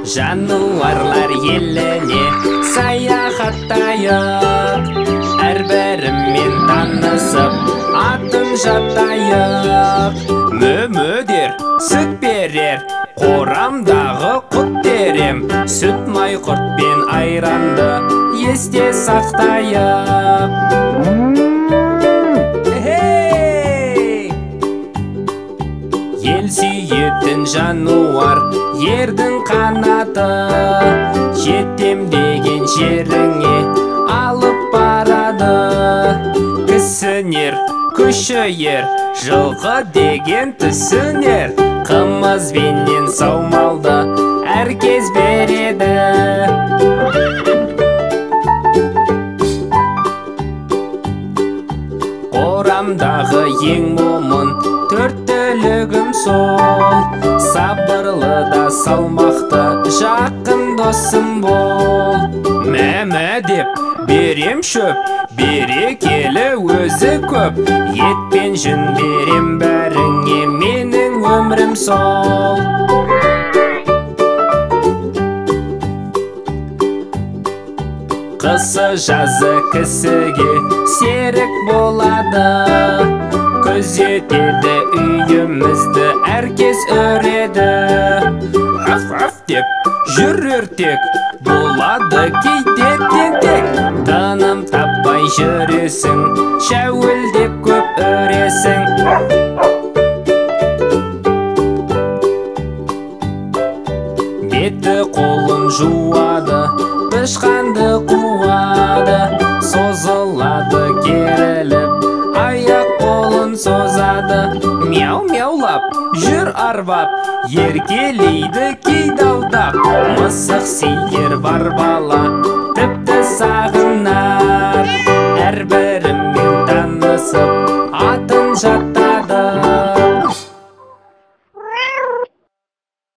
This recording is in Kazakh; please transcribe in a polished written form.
Жануарлар еліне саяхаттайық, әрбірімен танысып атын жатайық. Мөмөдер сүт берер, қорамдағы құт терем, сүт май құрт пен айранды есте сақтайық. Ел сүйетін жануар ердің қанаты, жетем деген жеріңе алып барады. Кісінер күшейер, жылқы деген түсінер, қымыз бенен саумалды әркез береді. Қорамдағы ең момын төрт түлігім сол, сабырлы да салмақты жақын досым бол. Мәмә деп берем шөп, берекелі өзі көп, ет пен жүн берем бәріңе, менің өмірім сол. Қысы жазы кісіге серік болады, күзетеді үйімізді әркез өреді. Аф-аф деп жүрер тек, болады кейде тентек, тыным таппай жүресің, шәуілдеп көп өресің. Беті қолын жуады, тышқанды қуады, созылады керіліп, аяқ қолын созады. Мяу-мяулап жүр арбап, еркелейді кейдалдап, мысық сейір бар бала тіпті сағынар. Әрбірім